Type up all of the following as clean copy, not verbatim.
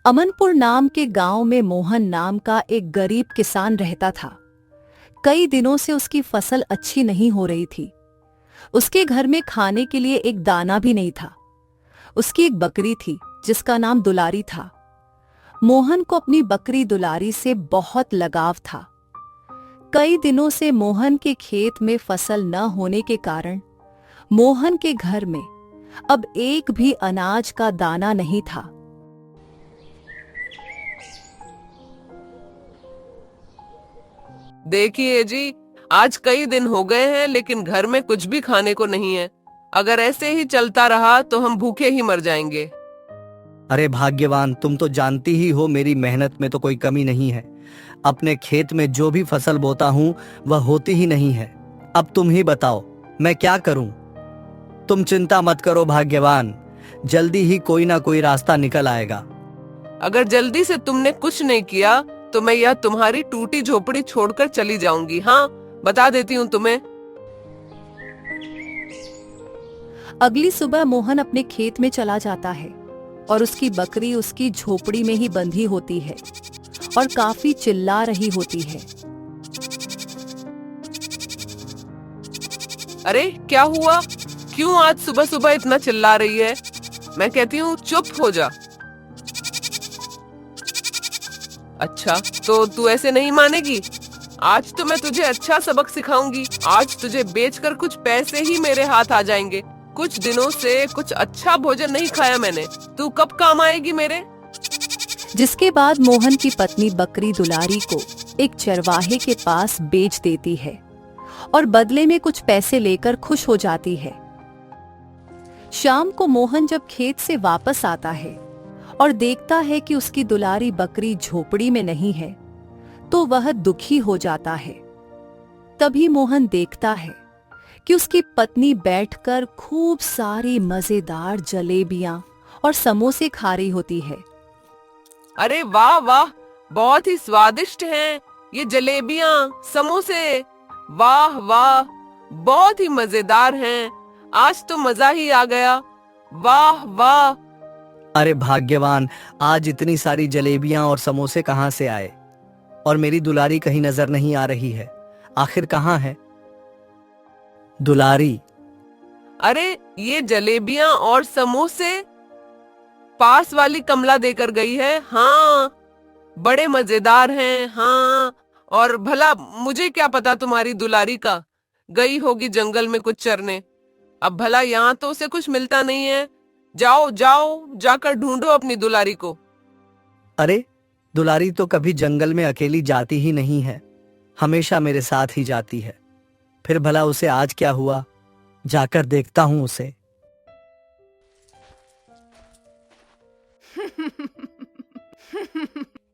Amanpour नाम के गांव में मोहन नाम का एक गरीब किसान रहता था। कई दिनों से उसकी फसल अच्छी नहीं हो रही थी। उसके घर में खाने के लिए एक दाना भी नहीं था। उसकी एक बकरी थी जिसका नाम दुलारी था। मोहन को अपनी बकरी दुलारी से बहुत लगाव था। कई दिनों से मोहन के खेत में फसल न होने के कारण मोहन के घर में अब एक भी अनाज का दाना नहीं था। देखिए जी, आज कई दिन हो गए हैं लेकिन घर में कुछ भी खाने को नहीं है। अगर ऐसे ही चलता रहा तो हम भूखे ही मर जाएंगे। अरे भाग्यवान, तुम तो जानती ही हो मेरी मेहनत में तो कोई कमी नहीं है। अपने खेत में जो भी फसल बोता हूँ वह होती ही नहीं है। अब तुम ही बताओ मैं क्या करूं? तुम चिंता मत करो भाग्यवान, जल्दी ही कोई ना कोई रास्ता निकल आएगा। अगर जल्दी से तुमने कुछ नहीं किया तो मैं यह तुम्हारी टूटी झोपड़ी छोड़कर चली जाऊंगी। हाँ, बता देती हूँ तुम्हें। अगली सुबह मोहन अपने खेत में चला जाता है और उसकी बकरी उसकी झोपड़ी में ही बंधी होती है और काफी चिल्ला रही होती है। अरे क्या हुआ? क्यों आज सुबह सुबह इतना चिल्ला रही है? मैं कहती हूँ चुप हो जा। अच्छा, तो तू ऐसे नहीं मानेगी? आज तो मैं तुझे अच्छा सबक सिखाऊंगी। आज तुझे बेचकर कुछ पैसे ही मेरे हाथ आ जाएंगे। कुछ दिनों से कुछ अच्छा भोजन नहीं खाया मैंने। तू कब काम आएगी मेरे? जिसके बाद मोहन की पत्नी बकरी दुलारी को एक चरवाहे के पास बेच देती है और बदले में कुछ पैसे लेकर खुश हो जाती है। शाम को मोहन जब खेत से वापस आता है और देखता है कि उसकी दुलारी बकरी झोपड़ी में नहीं है तो वह दुखी हो जाता है। तभी मोहन देखता है कि उसकी पत्नी बैठकर खूब सारी मजेदार जलेबियां और समोसे खा रही होती है। अरे वाह वाह, बहुत ही स्वादिष्ट हैं ये जलेबियां, समोसे। वाह वाह, बहुत ही मजेदार हैं। आज तो मजा ही आ गया। वाह वाह। अरे भाग्यवान, आज इतनी सारी जलेबियां और समोसे कहां से आए? और मेरी दुलारी कहीं नजर नहीं आ रही है। आखिर कहां है दुलारी? अरे ये जलेबियां और समोसे पास वाली कमला देकर गई है। हाँ, बड़े मजेदार हैं। हाँ, और भला मुझे क्या पता तुम्हारी दुलारी का? गई होगी जंगल में कुछ चरने। अब भला यहाँ तो उसे कुछ मिलता नहीं है। जाओ जाओ, जाकर ढूंढो अपनी दुलारी को। अरे दुलारी तो कभी जंगल में अकेली जाती ही नहीं है, हमेशा मेरे साथ ही जाती है। फिर भला उसे आज क्या हुआ? जाकर देखता हूं उसे।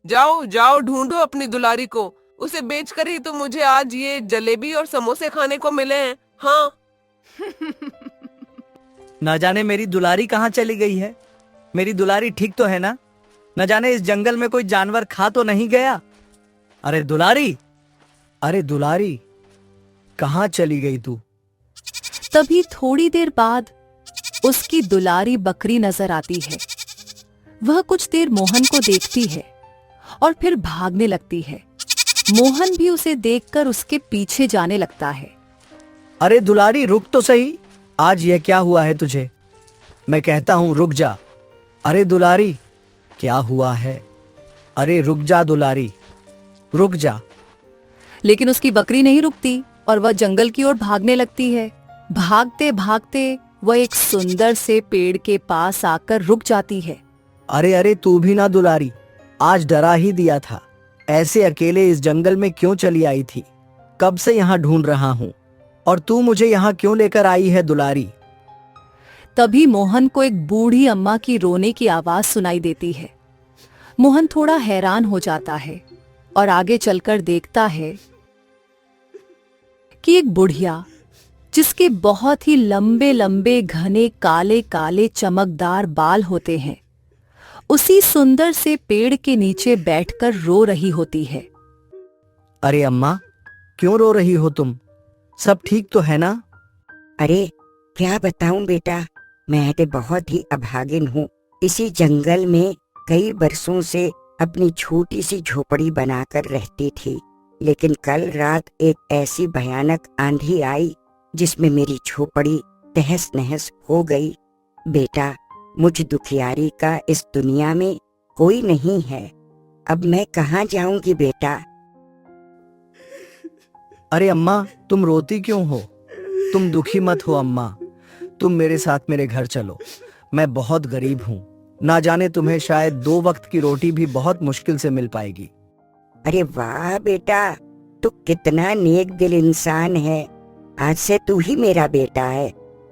जाओ जाओ, ढूंढो अपनी दुलारी को। उसे बेचकर ही तो मुझे आज ये जलेबी और समोसे खाने को मिले हैं। हाँ। न जाने मेरी दुलारी कहाँ चली गई है। मेरी दुलारी ठीक तो है ना? न जाने इस जंगल में कोई जानवर खा तो नहीं गया। अरे दुलारी, अरे दुलारी, कहाँ चली गई तू? तभी थोड़ी देर बाद उसकी दुलारी बकरी नजर आती है। वह कुछ देर मोहन को देखती है और फिर भागने लगती है। मोहन भी उसे देखकर उसके पीछे जाने लगता है। अरे दुलारी, रुक तो सही। आज यह क्या हुआ है तुझे? मैं कहता हूं रुक जा। अरे दुलारी, क्या हुआ है? अरे रुक जा दुलारी, रुक जा। लेकिन उसकी बकरी नहीं रुकती और वह जंगल की ओर भागने लगती है। भागते भागते वह एक सुंदर से पेड़ के पास आकर रुक जाती है। अरे अरे, तू भी ना दुलारी, आज डरा ही दिया था। ऐसे अकेले इस जंगल में क्यों चली आई थी? कब से यहाँ ढूंढ रहा हूँ, और तू मुझे यहाँ क्यों लेकर आई है दुलारी? तभी मोहन को एक बूढ़ी अम्मा की रोने की आवाज सुनाई देती है। मोहन थोड़ा हैरान हो जाता है और आगे चलकर देखता है कि एक बुढ़िया, जिसके बहुत ही लंबे लंबे घने काले काले चमकदार बाल होते हैं, उसी सुंदर से पेड़ के नीचे बैठकर रो रही होती है। अरे अम्मा, क्यों रो रही हो तुम? सब ठीक तो है ना? अरे क्या बताऊं बेटा, मैं तो बहुत ही अभागिन हूँ। इसी जंगल में कई बरसों से अपनी छोटी सी झोपड़ी बनाकर रहती थी, लेकिन कल रात एक ऐसी भयानक आंधी आई जिसमें मेरी झोपड़ी तहस नहस हो गई। बेटा, मुझ दुखियारी का इस दुनिया में कोई नहीं है। अब मैं कहाँ जाऊंगी बेटा? अरे अम्मा, तुम रोती क्यों हो? तुम दुखी मत हो अम्मा। तुम मेरे साथ मेरे घर चलो। मैं बहुत गरीब हूँ। ना जाने तुम्हें शायद 2 वक्त की रोटी भी बहुत मुश्किल से मिल पाएगी। अरे वाह बेटा, तू कितना नेक दिल इंसान है। आज से तू ही मेरा बेटा है।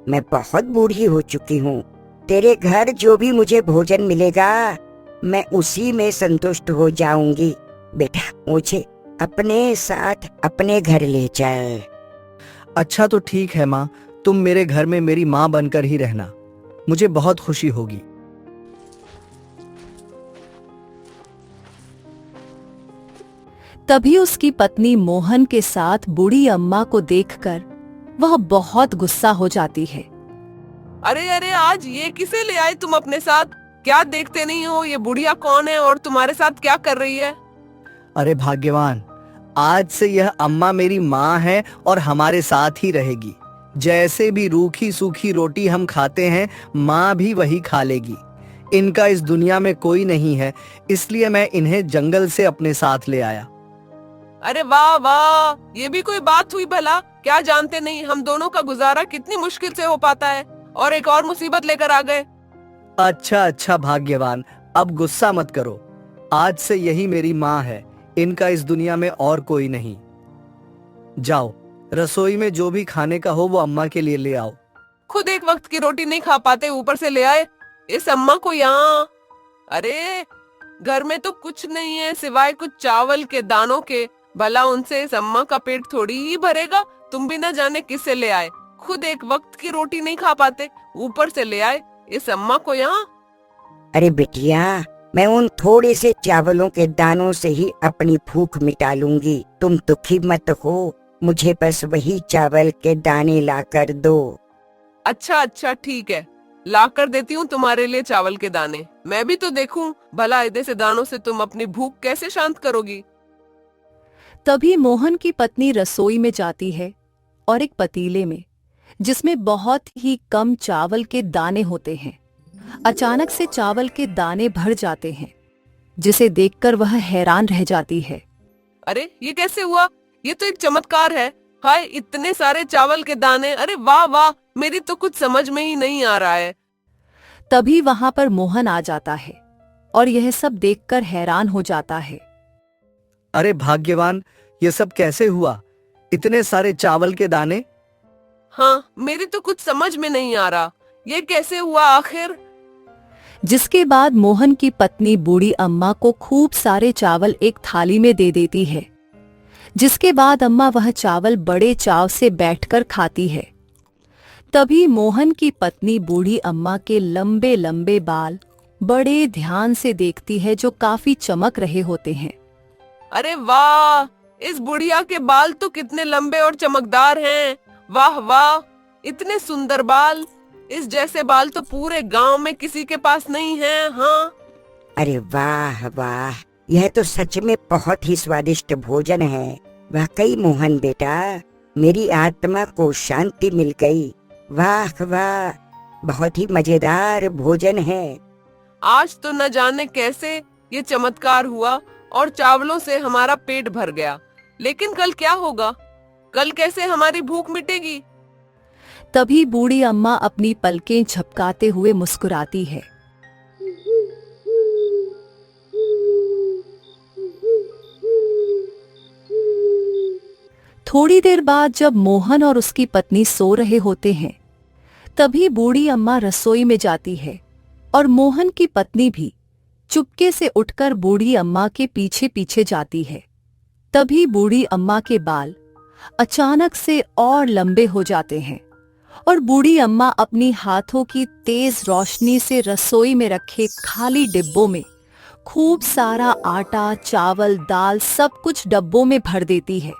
मैं बहुत बूढ़ी हो चुकी हूँ। तेरे घर जो भी मुझे भोजन मिलेगा मैं उसी में संतुष्ट हो जाऊंगी। बेटा, मुझे अपने साथ अपने घर ले चल। अच्छा तो ठीक है माँ, तुम मेरे घर में मेरी माँ बनकर ही रहना। मुझे बहुत खुशी होगी। तभी उसकी पत्नी मोहन के साथ बूढ़ी अम्मा को देखकर वह बहुत गुस्सा हो जाती है। अरे अरे, आज ये किसे ले आए तुम अपने साथ? क्या देखते नहीं हो ये बुढ़िया कौन है और तुम्हारे साथ क्या कर रही है? अरे भाग्यवान, आज से यह अम्मा मेरी माँ है और हमारे साथ ही रहेगी। जैसे भी रूखी सूखी रोटी हम खाते हैं, माँ भी वही खा लेगी। इनका इस दुनिया में कोई नहीं है, इसलिए मैं इन्हें जंगल से अपने साथ ले आया। अरे वाह वाह, ये भी कोई बात हुई भला? क्या जानते नहीं हम दोनों का गुजारा कितनी मुश्किल से हो पाता है, और एक और मुसीबत लेकर आ गए। अच्छा अच्छा भाग्यवान, अब गुस्सा मत करो। आज से यही मेरी माँ है। इनका इस दुनिया में और कोई नहीं। जाओ, रसोई में जो भी खाने का हो वो अम्मा के लिए ले आओ। खुद एक वक्त की रोटी नहीं खा पाते, ऊपर से ले आए इस अम्मा को यहाँ। अरे, घर में तो कुछ नहीं है सिवाय कुछ चावल के दानों के। भला उनसे इस अम्मा का पेट थोड़ी ही भरेगा। तुम भी ना जाने किससे ले आए। खुद एक वक्त की रोटी नहीं खा पाते, ऊपर से ले आए इस अम्मा को यहाँ। अरे बिटिया, मैं उन थोड़े से चावलों के दानों से ही अपनी भूख मिटा लूंगी। तुम दुखी मत हो, मुझे बस वही चावल के दाने ला कर दो। अच्छा अच्छा ठीक है, ला कर देती हूँ तुम्हारे लिए चावल के दाने। मैं भी तो देखूं भला इतने से दानों से तुम अपनी भूख कैसे शांत करोगी। तभी मोहन की पत्नी रसोई में जाती है और एक पतीले में, जिसमें बहुत ही कम चावल के दाने होते हैं, अचानक से चावल के दाने भर जाते हैं, जिसे देखकर वह हैरान रह जाती है। अरे ये कैसे हुआ? ये तो एक चमत्कार है। हाय, इतने सारे चावल के दाने! अरे वाह वाह, मेरी तो कुछ समझ में ही नहीं आ रहा है। तभी वहां पर मोहन आ जाता है और यह सब देखकर हैरान हो जाता है। अरे भाग्यवान, ये सब कैसे हुआ? इतने सारे चावल के दाने? हाँ, मेरी तो कुछ समझ में नहीं आ रहा, ये कैसे हुआ आखिर? जिसके बाद मोहन की पत्नी बूढ़ी अम्मा को खूब सारे चावल एक थाली में दे देती है, जिसके बाद अम्मा वह चावल बड़े चाव से बैठकर खाती है। तभी मोहन की पत्नी बूढ़ी अम्मा के लंबे लंबे बाल बड़े ध्यान से देखती है, जो काफी चमक रहे होते हैं। अरे वाह, इस बुढ़िया के बाल तो कितने लंबे और चमकदार हैं। वाह वाह, इतने सुंदर बाल! इस जैसे बाल तो पूरे गांव में किसी के पास नहीं हैं। हाँ, अरे वाह वाह, यह तो सच में बहुत ही स्वादिष्ट भोजन है। वाकई मोहन बेटा, मेरी आत्मा को शांति मिल गई। वाह वाह, बहुत ही मजेदार भोजन है। आज तो न जाने कैसे ये चमत्कार हुआ और चावलों से हमारा पेट भर गया। लेकिन कल क्या होगा? कल कैसे हमारी भूख मिटेगी? तभी बूढ़ी अम्मा अपनी पलकें झपकाते हुए मुस्कुराती है। थोड़ी देर बाद जब मोहन और उसकी पत्नी सो रहे होते हैं, तभी बूढ़ी अम्मा रसोई में जाती है और मोहन की पत्नी भी चुपके से उठकर बूढ़ी अम्मा के पीछे पीछे जाती है। तभी बूढ़ी अम्मा के बाल अचानक से और लंबे हो जाते हैं और बूढ़ी अम्मा अपनी हाथों की तेज रोशनी से रसोई में रखे खाली डिब्बों में खूब सारा आटा, चावल, दाल सब कुछ डब्बों में भर देती है।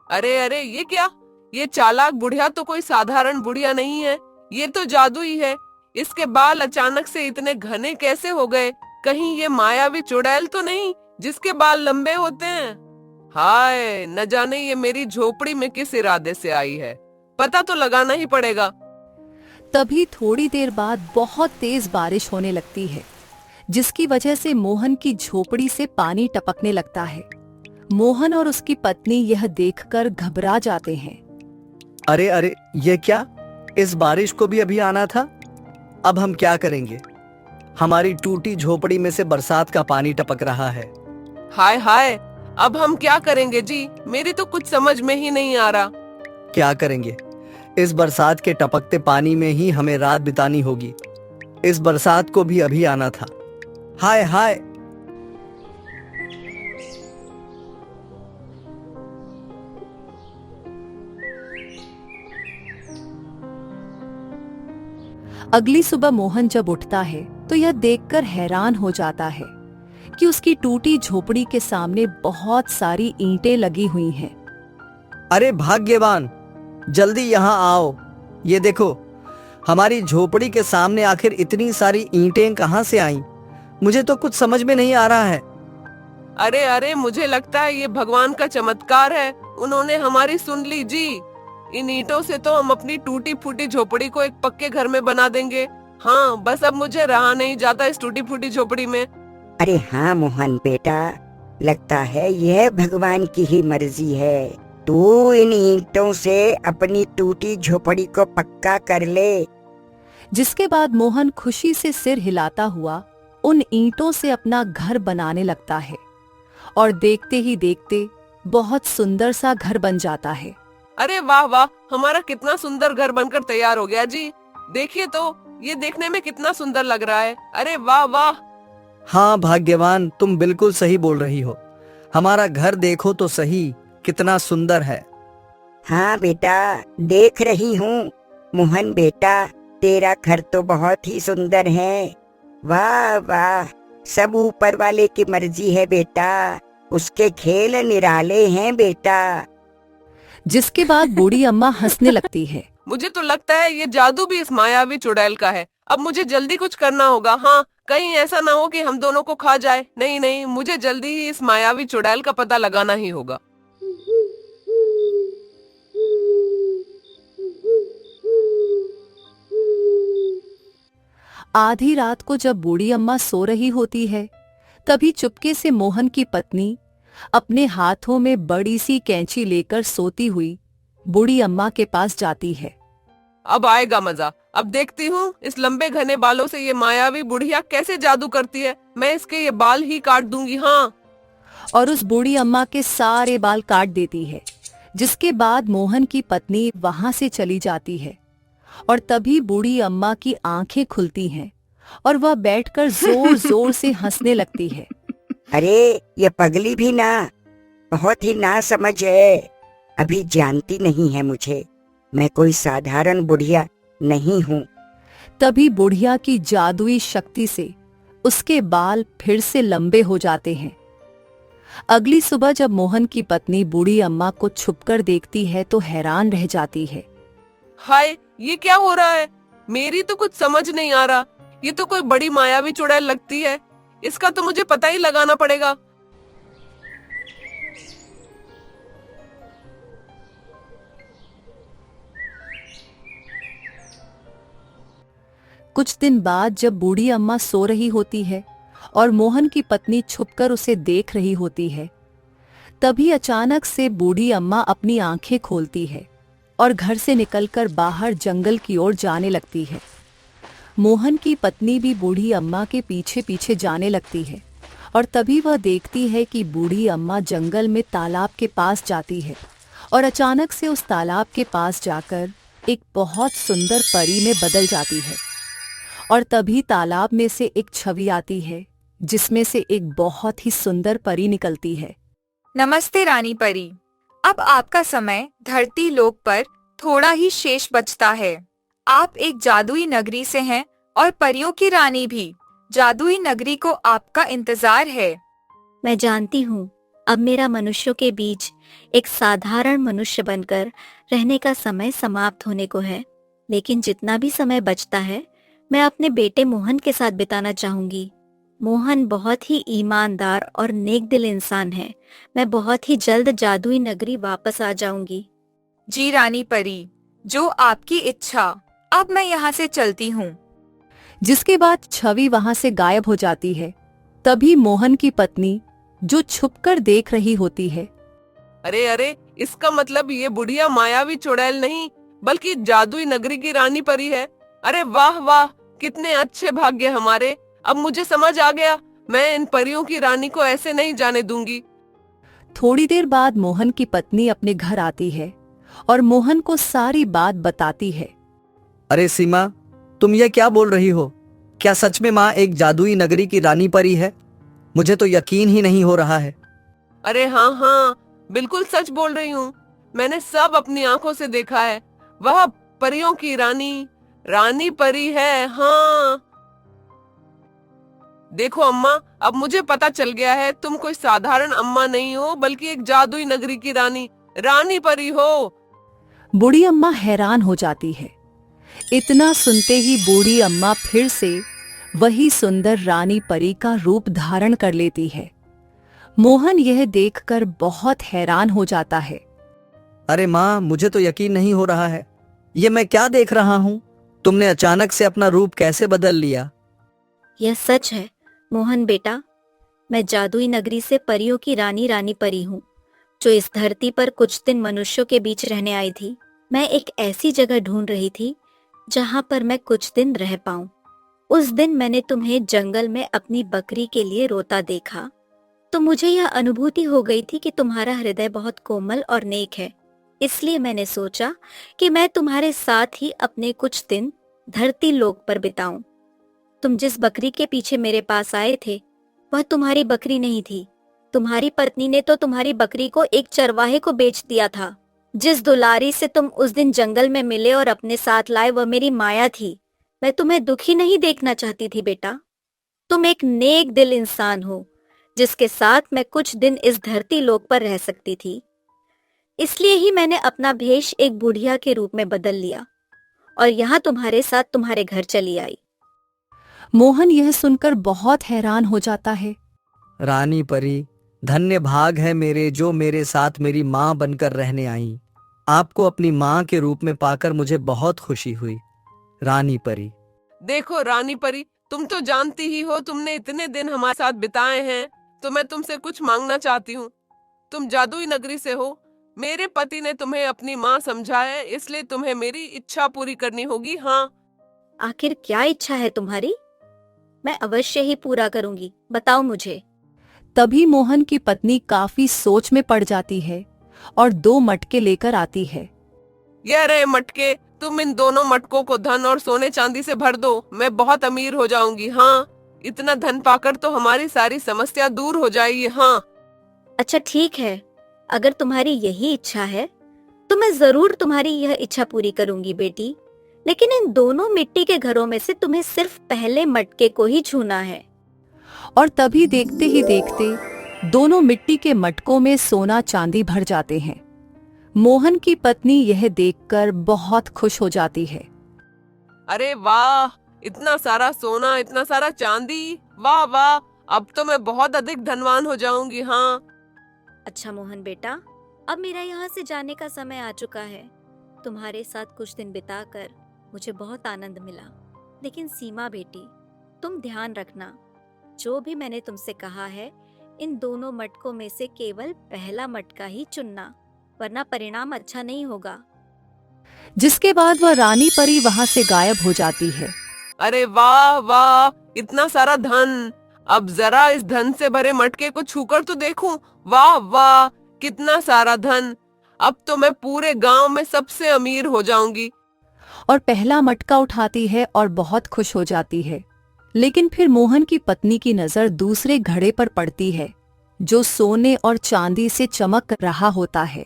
अरे अरे, ये क्या? ये चालाक बुढ़िया तो कोई साधारण बुढ़िया नहीं है, ये तो जादू ही है। इसके बाल अचानक से इतने घने कैसे हो गए? कहीं ये मायावी चुड़ैल तो नहीं जिसके बाल लंबे होते हैं? हाय, न जाने ये मेरी झोपड़ी में किस इरादे से आई है। पता तो लगाना ही पड़ेगा। तभी थोड़ी देर बाद बहुत तेज बारिश होने लगती है, जिसकी वजह से मोहन की झोपड़ी से पानी टपकने लगता है। मोहन और उसकी पत्नी यह देखकर घबरा जाते हैं। अरे अरे, ये क्या? इस बारिश को भी अभी आना था। अब हम क्या करेंगे? हमारी टूटी झोपड़ी में से बरसात का पानी टपक रहा है। हाय हाय, अब हम क्या करेंगे जी? मेरी तो कुछ समझ में ही नहीं आ रहा। क्या करेंगे? इस बरसात के टपकते पानी में ही हमें रात बितानी होगी। इस बरसात को भी अभी आना था। हाय हाय। अगली सुबह मोहन जब उठता है तो यह देखकर हैरान हो जाता है कि उसकी टूटी झोपड़ी के सामने बहुत सारी ईंटें लगी हुई हैं। अरे भाग्यवान, जल्दी यहाँ आओ। ये देखो, हमारी झोपड़ी के सामने आखिर इतनी सारी ईंटें कहाँ से आईं? मुझे तो कुछ समझ में नहीं आ रहा है। अरे अरे, मुझे लगता है ये भगवान का चमत्कार है। उन्होंने हमारी सुन ली जी। इन ईंटों से तो हम अपनी टूटी फूटी झोपड़ी को एक पक्के घर में बना देंगे। हाँ, बस अब मुझे रहा नहीं जाता इस टूटी फूटी झोपड़ी में। अरे हाँ मोहन बेटा, लगता है यह भगवान की ही मर्जी है। तू इन ईंटों से अपनी टूटी झोपड़ी को पक्का कर ले। जिसके बाद मोहन खुशी से सिर हिलाता हुआ उन ईंटों से अपना घर बनाने लगता है और देखते ही देखते बहुत सुंदर सा घर बन जाता है। अरे वाह वाह, हमारा कितना सुंदर घर बनकर तैयार हो गया जी। देखिए तो, ये देखने में कितना सुंदर लग रहा है। अरे वाह वाह। हाँ भाग्यवान, तुम बिल्कुल सही बोल रही हो। हमारा घर देखो तो सही, कितना सुंदर है। हाँ बेटा, देख रही हूँ। मोहन बेटा, तेरा घर तो बहुत ही सुंदर है। वाह वाह, सब ऊपर वाले की मर्जी है बेटा। उसके खेल निराले हैं बेटा। जिसके बाद बूढ़ी अम्मा हंसने लगती है। मुझे तो लगता है ये जादू भी इस मायावी चुड़ैल का है। अब मुझे जल्दी कुछ करना होगा। हाँ, कहीं ऐसा ना हो कि हम दोनों को खा जाए। नहीं नहीं, मुझे जल्दी ही इस मायावी चुड़ैल का पता लगाना ही होगा। आधी रात को जब बूढ़ी अम्मा सो रही होती है, तभी चुपके से मोहन की पत्नी अपने हाथों में बड़ी सी कैंची लेकर सोती हुई बूढ़ी अम्मा के पास जाती है। अब आएगा मजा। अब देखती हूँ इस लंबे घने बालों से ये मायावी बुढ़िया कैसे जादू करती है। मैं इसके ये बाल ही काट दूंगी। हाँ। और उस बूढ़ी अम्मा के सारे बाल काट देती है। जिसके बाद मोहन की पत्नी वहां से चली जाती है और तभी बूढ़ी अम्मा की आंखें खुलती हैं और वह बैठकर जोर जोर से हंसने लगती है। अरे ये पगली भी ना, बहुत ही ना समझ है। अभी जानती नहीं है मुझे। मैं कोई साधारण बुढ़िया नहीं हूँ। तभी बुढ़िया की जादुई शक्ति से उसके बाल फिर से लंबे हो जाते हैं। अगली सुबह जब मोहन की पत्नी बूढ़ी अम्मा को छुपकर देखती है तो हैरान रह जाती है। हाय, ये क्या हो रहा है? मेरी तो कुछ समझ नहीं आ रहा। ये तो कोई बड़ी मायावी चुड़ैल लगती है। इसका तो मुझे पता ही लगाना पड़ेगा। कुछ दिन बाद जब बूढ़ी अम्मा सो रही होती है और मोहन की पत्नी छुपकर उसे देख रही होती है, तभी अचानक से बूढ़ी अम्मा अपनी आंखें खोलती है और घर से निकलकर बाहर जंगल की ओर जाने लगती है। मोहन की पत्नी भी बूढ़ी अम्मा के पीछे पीछे जाने लगती है और तभी वह देखती है कि बूढ़ी अम्मा जंगल में तालाब के पास जाती है और अचानक से उस तालाब के पास जाकर एक बहुत सुंदर परी में बदल जाती है। और तभी तालाब में से एक छवि आती है जिसमें से एक बहुत ही सुंदर परी निकलती है। नमस्ते रानी परी। अब आपका समय धरती लोक पर थोड़ा ही शेष बचता है। आप एक जादुई नगरी से हैं और परियों की रानी भी। जादुई नगरी को आपका इंतजार है। मैं जानती हूँ अब मेरा मनुष्यों के बीच एक साधारण मनुष्य बनकर रहने का समय समाप्त होने को है, लेकिन जितना भी समय बचता है मैं अपने बेटे मोहन के साथ बिताना चाहूंगी। मोहन बहुत ही ईमानदार और नेक दिल इंसान है। मैं बहुत ही जल्द जादुई नगरी वापस आ जाऊंगी। जी रानी परी, जो आपकी इच्छा। अब मैं यहाँ से चलती हूँ। जिसके बाद छवि वहां से गायब हो जाती है। तभी मोहन की पत्नी, जो छुपकर देख रही होती है, अरे अरे, इसका मतलब ये बुढ़िया मायावी चुड़ैल नहीं बल्कि जादुई नगरी की रानी परी है। अरे वाह वाह, कितने अच्छे भाग्य हमारे। अब मुझे समझ आ गया, मैं इन परियों की रानी को ऐसे नहीं जाने दूंगी। थोड़ी देर बाद मोहन की पत्नी अपने घर आती है और मोहन को सारी बात बताती है। अरे सीमा, तुम ये क्या बोल रही हो? क्या सच में माँ एक जादुई नगरी की रानी परी है? मुझे तो यकीन ही नहीं हो रहा है। अरे हाँ हाँ, बिल्कुल सच बोल रही हूँ। मैंने सब अपनी आंखों से देखा है। वह परियों की रानी रानी परी है। हाँ देखो अम्मा, अब मुझे पता चल गया है, तुम कोई साधारण अम्मा नहीं हो बल्कि एक जादुई नगरी की रानी रानी परी हो। बूढ़ी अम्मा हैरान हो जाती है। इतना सुनते ही बूढ़ी अम्मा फिर से वही सुंदर रानी परी का रूप धारण कर लेती है। मोहन यह देखकर बहुत हैरान हो जाता है। अरे माँ, मुझे तो यकीन नहीं हो रहा है। ये मैं क्या देख रहा हूँ? तुमने अचानक से अपना रूप कैसे बदल लिया? यह सच है मोहन बेटा। मैं जादुई नगरी से परियों की रानी परी हूँ, जो इस धरती पर कुछ दिन मनुष्यों के बीच रहने आई थी। मैं एक ऐसी जगह ढूंढ रही थी जहाँ पर मैं कुछ दिन रह पाऊं। उस दिन मैंने तुम्हें जंगल में अपनी बकरी के लिए रोता देखा, तो मुझे यह अनुभूति हो गई थी कि तुम्हारा हृदय बहुत कोमल और नेक है। इसलिए मैंने सोचा कि मैं तुम्हारे साथ ही अपने कुछ दिन धरती लोक पर बिताऊं। तुम जिस बकरी के पीछे मेरे पास आए थे, वह तुम्हारी बकरी नहीं थी। तुम्हारी पत्नी ने तो तुम्हारी बकरी को एक चरवाहे को बेच दिया था। जिस दुलारी से तुम उस दिन जंगल में मिले और अपने साथ लाए, वह मेरी माया थी। मैं तुम्हें दुखी नहीं देखना चाहती थी बेटा। तुम एक नेक दिल इंसान हो, जिसके साथ मैं कुछ दिन इस धरती लोक पर रह सकती थी। इसलिए ही मैंने अपना भेष एक बुढ़िया के रूप में बदल लिया और यहाँ तुम्हारे साथ तुम्हारे घर चली आई। मोहन यह सुनकर बहुत हैरान हो जाता है। रानी परी, धन्य भाग है मेरे जो मेरे साथ मेरी माँ बनकर रहने आई। आपको अपनी माँ के रूप में पाकर मुझे बहुत खुशी हुई। रानी परी, देखो रानी परी, तुम तो जानती ही हो, तुमने इतने दिन हमारे साथ बिताए हैं, तो मैं तुमसे कुछ मांगना चाहती हूँ। तुम जादुई नगरी से हो, मेरे पति ने तुम्हें अपनी माँ समझा है, इसलिए तुम्हें मेरी इच्छा पूरी करनी होगी। हाँ, आखिर क्या इच्छा है तुम्हारी? मैं अवश्य ही पूरा करूंगी, बताओ मुझे। तभी मोहन की पत्नी काफी सोच में पड़ जाती है और 2 मटके लेकर आती है। ये रहे मटके, तुम इन दोनों मटकों को धन और सोने चांदी से भर दो, मैं बहुत अमीर हो जाऊंगी। हाँ, इतना धन पाकर तो हमारी सारी समस्या दूर हो जाएगी। हाँ, अच्छा ठीक है, अगर तुम्हारी यही इच्छा है तो मैं जरूर तुम्हारी यह इच्छा पूरी करूंगी बेटी। लेकिन इन दोनों मिट्टी के घरों में से तुम्हें सिर्फ पहले मटके को ही छूना है। और तभी देखते ही देखते दोनों मिट्टी के मटकों में सोना चांदी भर जाते हैं। मोहन की पत्नी यह देखकर बहुत खुश हो जाती है। अरे वाह, इतना सारा सोना, इतना सारा चांदी, वाह वाह, अब तो मैं बहुत अधिक धनवान हो जाऊंगी। हाँ, अच्छा मोहन बेटा, अब मेरा यहाँ से जाने का समय आ चुका है। तुम्हारे साथ कुछ दिन बिताकर मुझे बहुत आनंद मिला। लेकिन सीमा बेटी, तुम ध्यान रखना, जो भी मैंने तुमसे कहा है, इन दोनों मटकों में से केवल पहला मटका ही चुनना, वरना परिणाम अच्छा नहीं होगा। जिसके बाद वह रानी परी वहां से गायब हो जाती है। अरे वाह वाह, इतना सारा धन। अब जरा इस धन से भरे मटके को छूकर तो देखूं। वाह वाह, कितना सारा धन। अब तो मैं पूरे गांव में सबसे अमीर हो जाऊंगी। और पहला मटका उठाती है और बहुत खुश हो जाती है। लेकिन फिर मोहन की पत्नी की नजर दूसरे घड़े पर पड़ती है, जो सोने और चांदी से चमक रहा होता है।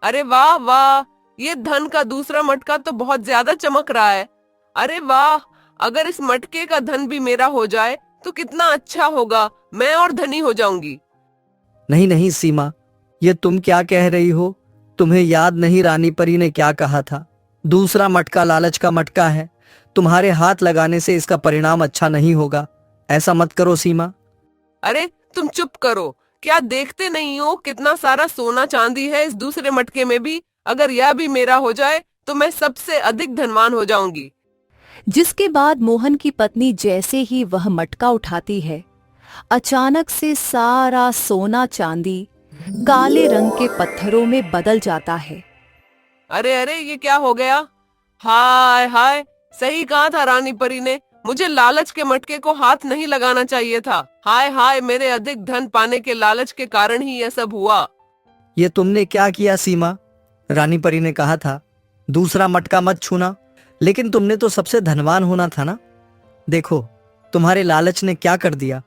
अरे वाह वाह, ये धन का दूसरा मटका तो बहुत ज्यादा चमक रहा है। अरे वाह, अगर इस मटके का धन भी मेरा हो जाए तो कितना अच्छा होगा, मैं और धनी हो जाऊंगी। नहीं नहीं सीमा, ये तुम क्या कह रही हो? तुम्हें याद नहीं रानी परी ने क्या कहा था? दूसरा मटका लालच का मटका है, तुम्हारे हाथ लगाने से इसका परिणाम अच्छा नहीं होगा। ऐसा मत करो सीमा। अरे तुम चुप करो, क्या देखते नहीं हो कितना सारा सोना चांदी है इस दूसरे मटके में भी? अगर यह भी मेरा हो जाए तो मैं सबसे अधिक धनवान हो जाऊंगी। जिसके बाद मोहन की पत्नी जैसे ही वह मटका उठाती है, अचानक से सारा सोना चांदी काले रंग के पत्थरों में बदल जाता है। अरे अरे, ये क्या हो गया? हाय हाय, सही कहा था रानी परी ने, मुझे लालच के मटके को हाथ नहीं लगाना चाहिए था। हाय हाय, मेरे अधिक धन पाने के लालच के कारण ही यह सब हुआ। ये तुमने क्या किया सीमा? रानी परी ने कहा था दूसरा मटका मत छूना, लेकिन तुमने तो सबसे धनवान होना था ना। देखो तुम्हारे लालच ने क्या कर दिया।